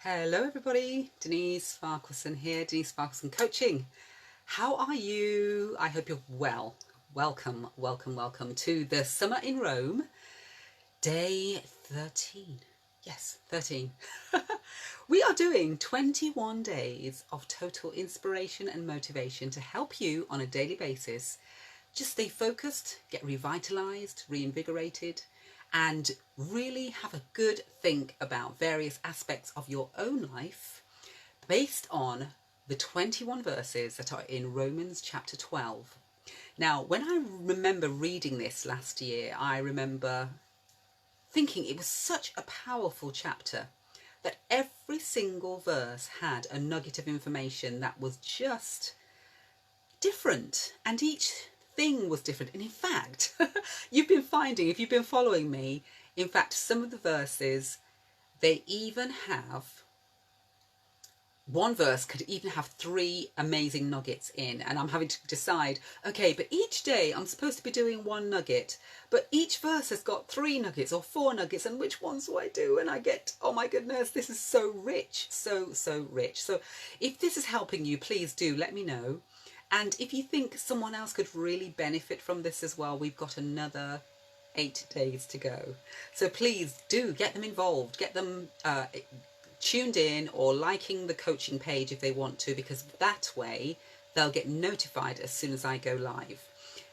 Hello everybody, Denise FARQUHARSON here, Denise FARQUHARSON Coaching. How are you? I hope you're well. Welcome to the Summer in Rome, day 13. Yes, 13. We are doing 21 days of total inspiration and motivation to help you on a daily basis just stay focused, get revitalized, reinvigorated, and really have a good think about various aspects of your own life based on the 21 verses that are in Romans chapter 12. Now, when I remember reading this last year, I remember thinking it was such a powerful chapter that every single verse had a nugget of information that was just different, and each thing was different. And in fact, you've been finding, if you've been following me, in fact, some of the verses, they even have, one verse could even have 3 amazing nuggets in, and I'm having to decide, okay, but each day I'm supposed to be doing 1 nugget, but each verse has got 3 nuggets or 4 nuggets, and which ones do I do? And I get, oh my goodness, this is so rich, so rich. So if this is helping you, please do let me know. And if you think someone else could really benefit from this as well, we've got another 8 days to go. So please do get them involved, get them tuned in or liking the coaching page if they want to, because that way they'll get notified as soon as I go live.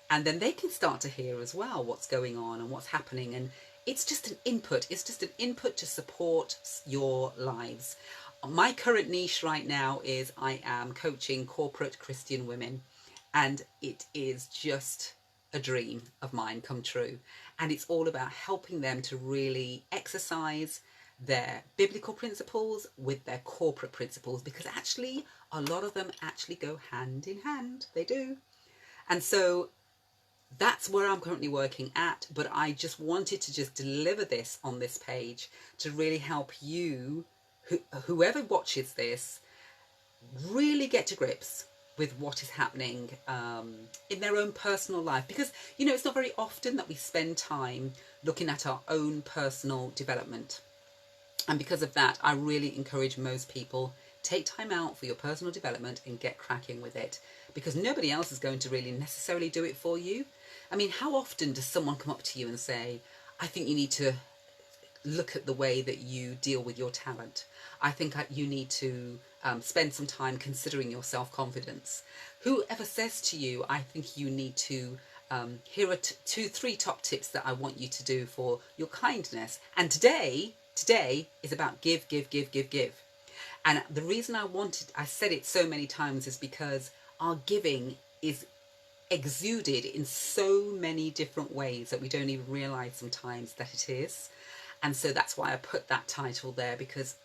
And then they can start to hear as well what's going on and what's happening. And it's just an input. It's just an input to support your lives. My current niche right now is I am coaching corporate Christian women, and it is just a dream of mine come true. And it's all about helping them to really exercise their biblical principles with their corporate principles, because actually a lot of them actually go hand in hand. They do. And so that's where I'm currently working at, but I just wanted to just deliver this on this page to really help you, whoever watches this, really get to grips with what is happening in their own personal life. Because, you know, it's not very often that we spend time looking at our own personal development. And because of that, I really encourage most people, take time out for your personal development and get cracking with it, because nobody else is going to really necessarily do it for you. I mean, how often does someone come up to you and say, I think you need to look at the way that you deal with your talent. I think you need to spend some time considering your self-confidence. Whoever says to you, I think you need to, here are 3 top tips that I want you to do for your kindness. And today is about give. And the reason I said it so many times is because our giving is exuded in so many different ways that we don't even realize sometimes that it is. And so that's why I put that title there, because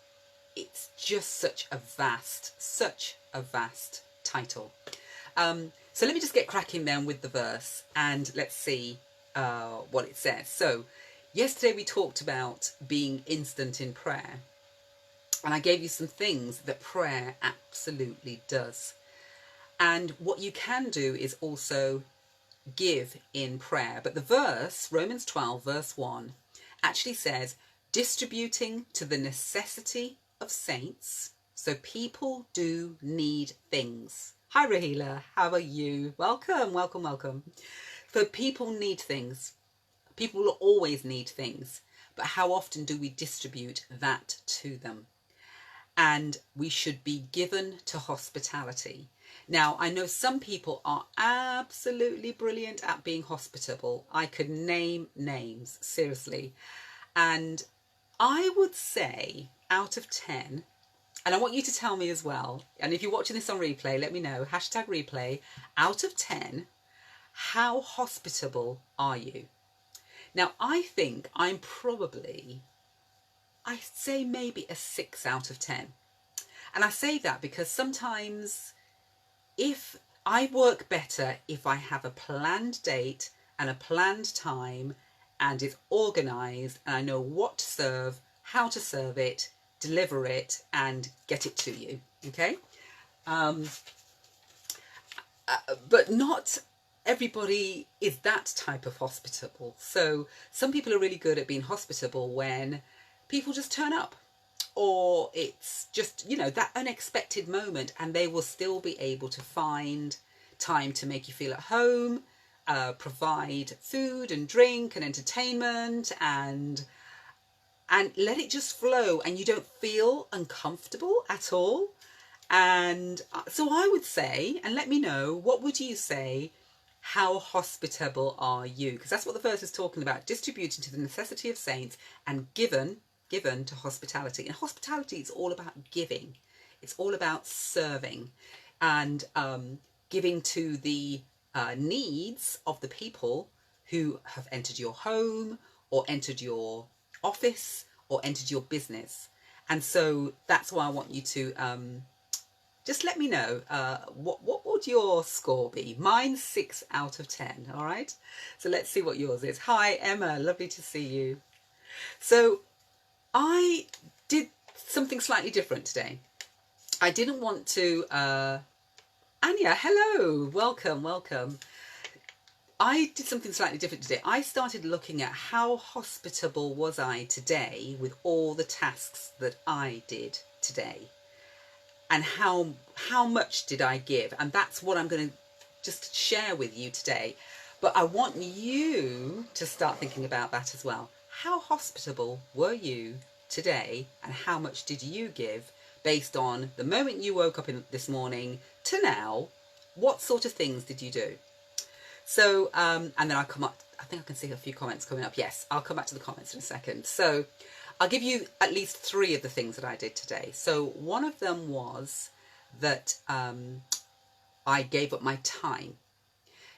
it's just such a vast title. So let me just get cracking then with the verse, and let's see what it says. So yesterday we talked about being instant in prayer, and I gave you some things that prayer absolutely does. And what you can do is also give in prayer. But the verse, Romans 12 verse 1, actually says, distributing to the necessity of saints. So people do need things. Hi Rahila, how are you? Welcome. So people need things. People will always need things. But how often do we distribute that to them? And we should be given to hospitality. Now, I know some people are absolutely brilliant at being hospitable. I could name names, seriously. And I would say out of 10, and I want you to tell me as well, and if you're watching this on replay, let me know, #replay, out of 10, how hospitable are you? Now, I think I'm probably, I'd say maybe a 6 out of 10. And I say that because sometimes if I work better if I have a planned date and a planned time, and it's organized, and I know what to serve, how to serve it, deliver it, and get it to you, okay? But not everybody is that type of hospitable. So some people are really good at being hospitable when people just turn up, or it's just, you know, that unexpected moment, and they will still be able to find time to make you feel at home, provide food and drink and entertainment, and let it just flow, and you don't feel uncomfortable at all. And so I would say, and let me know, what would you say? How hospitable are you? Because that's what the verse is talking about, distributing to the necessity of saints and given to hospitality. And hospitality is all about giving. It's all about serving and giving to the needs of the people who have entered your home or entered your office or entered your business. And so that's why I want you to just let me know, what would your score be? Mine's 6 out of 10, all right? So let's see what yours is. Hi, Emma, lovely to see you. So I did something slightly different today. I didn't want to, Anya, hello, welcome. I did something slightly different today. I started looking at how hospitable was I today with all the tasks that I did today. And how much did I give? And that's what I'm going to just share with you today. But I want you to start thinking about that as well. How hospitable were you today, and how much did you give based on the moment you woke up this morning to now? What sort of things did you do? So, and then I'll come up, I think I can see a few comments coming up. Yes, I'll come back to the comments in a second. So I'll give you at least 3 of the things that I did today. So one of them was that I gave up my time.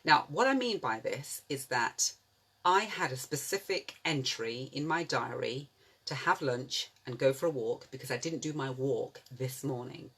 Now, what I mean by this is that I had a specific entry in my diary to have lunch and go for a walk, because I didn't do my walk this morning.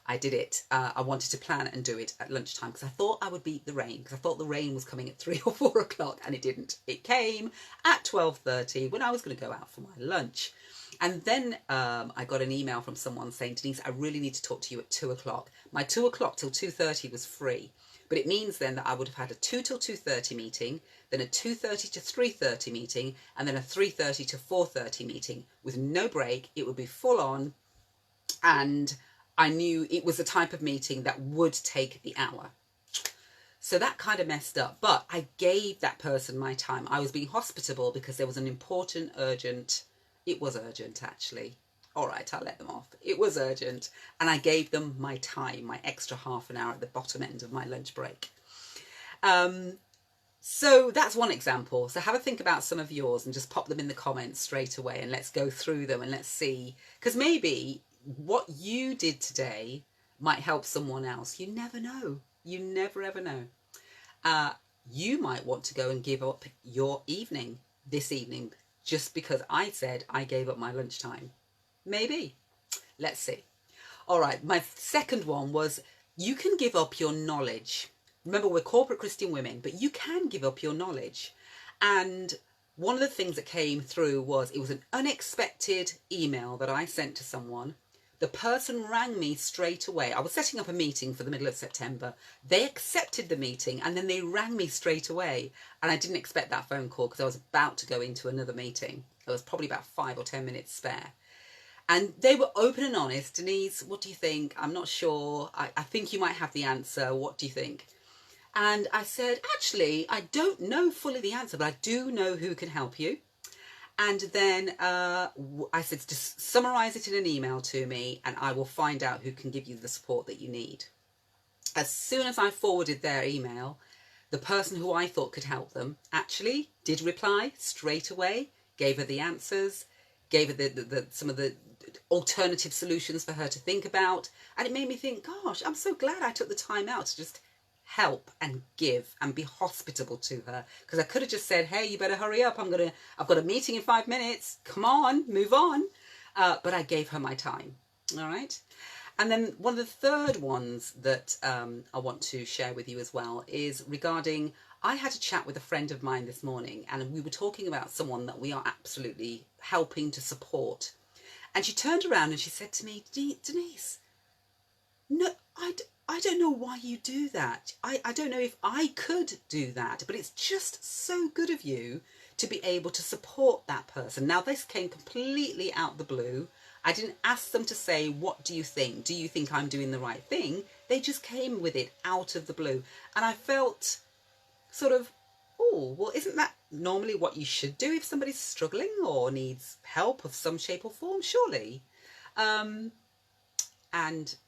I did it, I wanted to plan and do it at lunchtime because I thought I would beat the rain, because I thought the rain was coming at 3 or 4 o'clock, and it didn't. It came at 12:30 when I was going to go out for my lunch. And then I got an email from someone saying, Denise, I really need to talk to you at 2 o'clock. My 2 o'clock till 2:30 was free, but it means then that I would have had a 2 till 2:30 meeting, then a 2:30 to 3:30 meeting, and then a 3:30 to 4:30 meeting with no break. It would be full on, and I knew it was the type of meeting that would take the hour. So that kind of messed up, but I gave that person my time. I was being hospitable because there was an important, urgent, it was urgent actually. All right, I'll let them off. It was urgent, and I gave them my time, my extra half an hour at the bottom end of my lunch break. So that's one example. So have a think about some of yours and just pop them in the comments straight away, and let's go through them and let's see, because maybe what you did today might help someone else. You never know. You never ever know. You might want to go and give up your evening this evening just because I said I gave up my lunchtime. Maybe. Let's see. All right. My second one was, you can give up your knowledge. Remember, we're corporate Christian women, but you can give up your knowledge. And one of the things that came through was, it was an unexpected email that I sent to someone. The person rang me straight away. I was setting up a meeting for the middle of September. They accepted the meeting, and then they rang me straight away. And I didn't expect that phone call because I was about to go into another meeting. There was probably about 5 or 10 minutes spare. And they were open and honest. Denise, what do you think? I'm not sure. I think you might have the answer. What do you think? And I said, actually, I don't know fully the answer, but I do know who can help you. And then I said, just summarise it in an email to me, and I will find out who can give you the support that you need. As soon as I forwarded their email, the person who I thought could help them actually did reply straight away, gave her the answers, gave her some of the alternative solutions for her to think about. And it made me think, gosh, I'm so glad I took the time out to just help and give and be hospitable to her, because I could have just said, hey, you better hurry up, I've got a meeting in 5 minutes, come on, move on. But I gave her my time. All right. And then one of the third ones that I want to share with you as well is regarding, I had a chat with a friend of mine this morning, and we were talking about someone that we are absolutely helping to support. And she turned around and she said to me, Denise, no, I don't know why you do that. I don't know if I could do that, but it's just so good of you to be able to support that person. Now, this came completely out the blue. I didn't ask them to say, what do you think? Do you think I'm doing the right thing? They just came with it out of the blue. And I felt sort of, oh, well, isn't that normally what you should do if somebody's struggling or needs help of some shape or form? Surely. And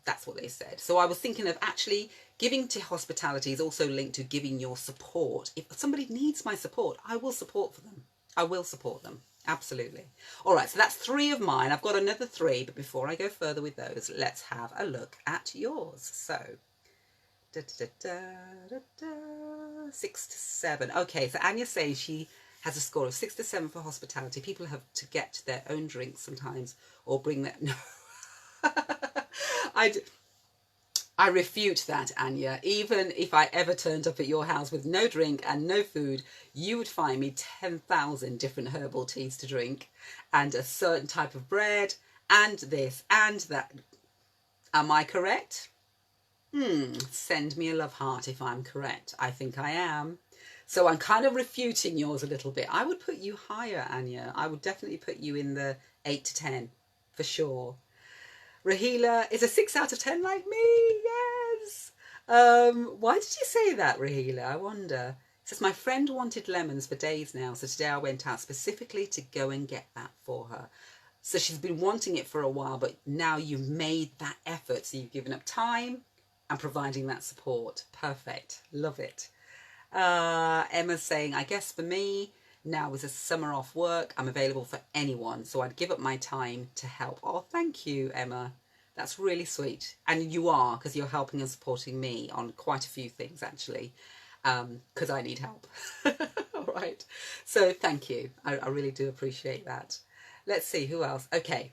that's what they said. So I was thinking of actually giving to hospitality is also linked to giving your support. If somebody needs my support, I will support for them. I will support them. Absolutely. All right, so that's 3 of mine. I've got another 3, but before I go further with those, let's have a look at yours. So, 6 to 7. Okay, so Anya says she has a score of 6 to 7 for hospitality. People have to get their own drinks sometimes or bring their... No. I refute that, Anya. Even if I ever turned up at your house with no drink and no food, you would find me 10,000 different herbal teas to drink and a certain type of bread and this and that. Am I correct? Send me a love heart if I'm correct. I think I am. So I'm kind of refuting yours a little bit. I would put you higher, Anya. I would definitely put you in the 8 to 10 for sure. Rahila is a 6 out of 10 like me. Yes. Why did you say that, Rahila? I wonder. It says, my friend wanted lemons for days now, so today I went out specifically to go and get that for her. So she's been wanting it for a while, but now you've made that effort. So you've given up time and providing that support. Perfect. Love it. Emma's saying, I guess for me, now is a summer off work. I'm available for anyone, so I'd give up my time to help. Oh, thank you, Emma. That's really sweet. And you are, because you're helping and supporting me on quite a few things, actually, because I need help. All right. So thank you. I really do appreciate that. Let's see, who else? Okay.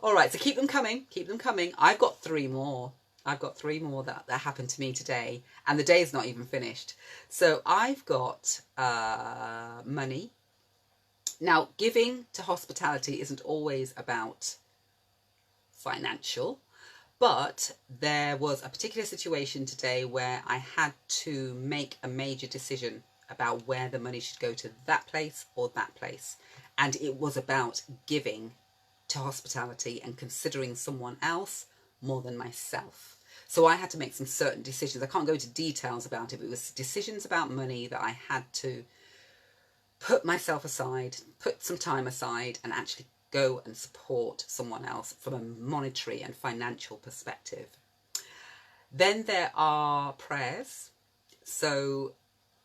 All right, so keep them coming. Keep them coming. I've got 3 more. I've got 3 more that happened to me today, and the day's not even finished. So I've got money. Now, giving to hospitality isn't always about financial, but there was a particular situation today where I had to make a major decision about where the money should go, to that place or that place. And it was about giving to hospitality and considering someone else more than myself. So I had to make some certain decisions. I can't go into details about it, but it was decisions about money that I had to put myself aside, put some time aside, and actually go and support someone else from a monetary and financial perspective. Then there are prayers. So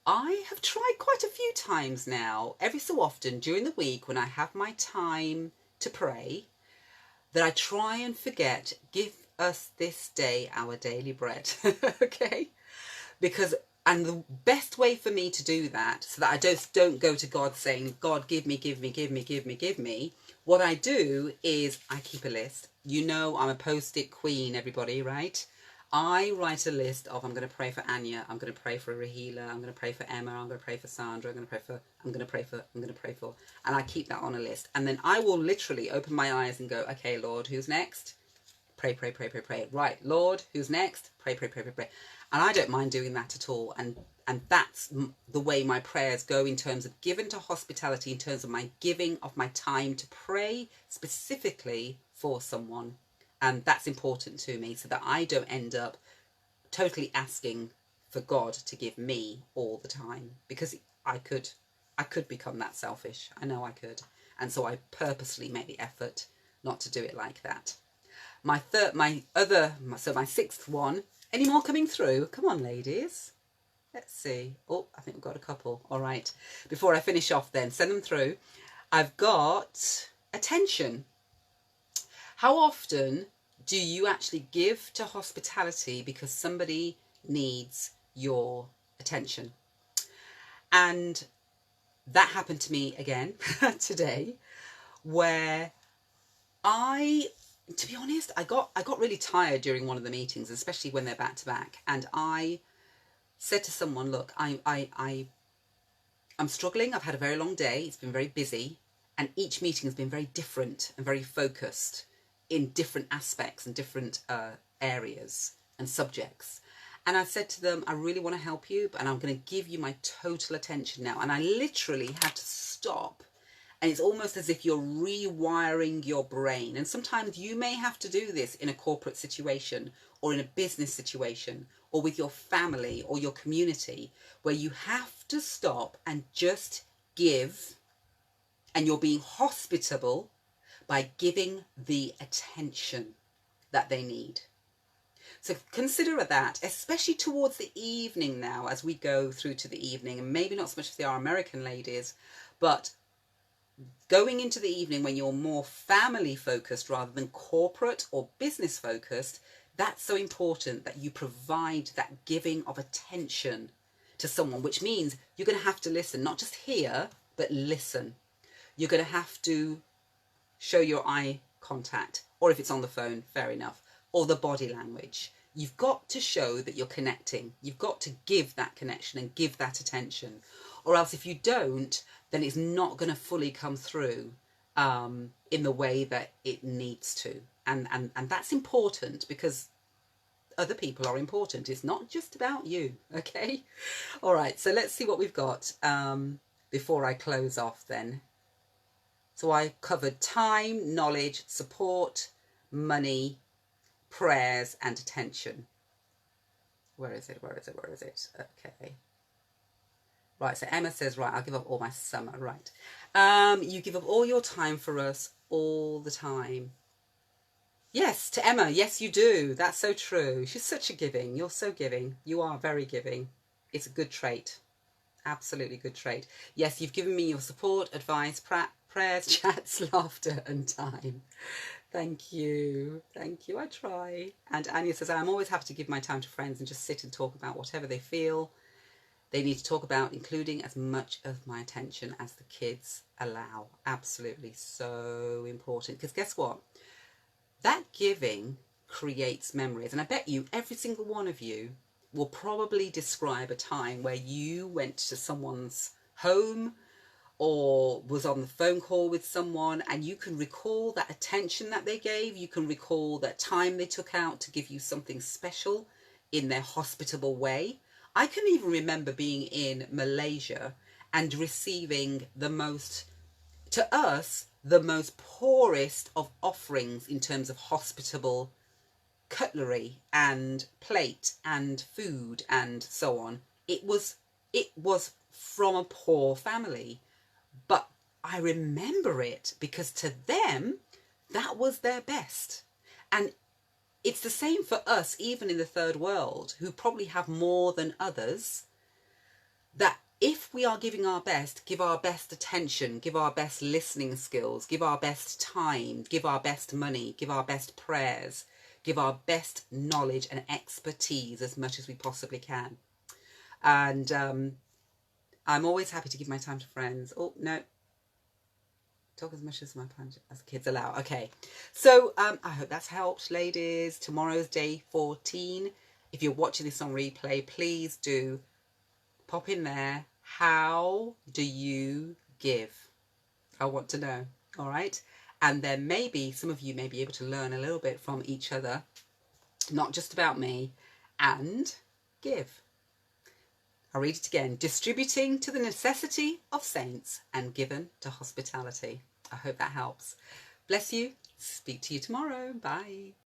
I have tried quite a few times now, every so often during the week when I have my time to pray, that I try and forget, give us this day our daily bread. Okay? Because, and the best way for me to do that, so that I just don't go to God saying, God, give me, give me, give me, give me, give me. What I do is I keep a list. You know, I'm a post-it queen, everybody, right? I write a list of, I'm going to pray for Anya, I'm going to pray for Rahila, I'm going to pray for Emma, I'm going to pray for Sandra, I'm going to pray for, and I keep that on a list. And then I will literally open my eyes and go, okay, Lord, who's next? Pray, pray, pray, pray, pray. Right, Lord, who's next? Pray, pray, pray, pray, pray. And I don't mind doing that at all. And that's the way my prayers go in terms of giving to hospitality, in terms of my giving of my time to pray specifically for someone. And that's important to me, so that I don't end up totally asking for God to give me all the time, because I could become that selfish. I know I could. And so I purposely make the effort not to do it like that. So my 6th one, any more coming through? Come on, ladies. Let's see. Oh, I think we've got a couple. All right. Before I finish off then, send them through. I've got attention. How often do you actually give to hospitality because somebody needs your attention? And that happened to me again today, where to be honest, I got really tired during one of the meetings, especially when they're back to back. And I said to someone, look, I'm struggling. I've had a very long day. It's been very busy. And each meeting has been very different and very focused in different aspects and different areas and subjects. And I said to them, I really want to help you, and I'm going to give you my total attention now. And I literally had to stop And it's almost as if you're rewiring your brain. And sometimes you may have to do this in a corporate situation or in a business situation or with your family or your community, where you have to stop and just give, and you're being hospitable by giving the attention that they need. So consider that, especially towards the evening now, as we go through to the evening, and maybe not so much for our American ladies, but going into the evening when you're more family focused rather than corporate or business focused, that's so important that you provide that giving of attention to someone, which means you're going to have to listen, not just hear, but listen. You're going to have to show your eye contact, or if it's on the phone, fair enough, or the body language. You've got to show that you're connecting. You've got to give that connection and give that attention. Or else if you don't, then it's not going to fully come through in the way that it needs to. And that's important, because other people are important. It's not just about you, okay? All right, so let's see what we've got before I close off then. So I covered time, knowledge, support, money, prayers, and attention. Where is it? Where is it? Where is it? Okay. Right, so Emma says, right, I'll give up all my summer. Right. You give up all your time for us all the time. Yes, to Emma, yes, you do. That's so true. She's such a giving. You're so giving. You are very giving. It's a good trait. Absolutely good trait. Yes, you've given me your support, advice, prayers, chats, laughter, and time. Thank you. Thank you. I try. And Anya says, I'm always happy to give my time to friends and just sit and talk about whatever they feel they need to talk about, including as much of my attention as the kids allow. Absolutely. So important. Because guess what? That giving creates memories. And I bet you every single one of you will probably describe a time where you went to someone's home or was on the phone call with someone, and you can recall that attention that they gave. You can recall that time they took out to give you something special in their hospitable way. I can even remember being in Malaysia and receiving the most, to us, the most poorest of offerings in terms of hospitable cutlery and plate and food and so on. It was from a poor family, but I remember it because to them that was their best. And it's the same for us, even in the third world, who probably have more than others, that if we are giving our best, give our best attention, give our best listening skills, give our best time, give our best money, give our best prayers, give our best knowledge and expertise as much as we possibly can. And I'm always happy to give my time to friends. Oh, no. Talk as much as my plans as kids allow. Okay. So I hope that's helped, ladies. Tomorrow's day 14. If you're watching this on replay, please do pop in there. How do you give? I want to know. All right. And then maybe some of you may be able to learn a little bit from each other, not just about me, and give. I'll read it again. Distributing to the necessity of saints and given to hospitality. I hope that helps. Bless you. Speak to you tomorrow. Bye.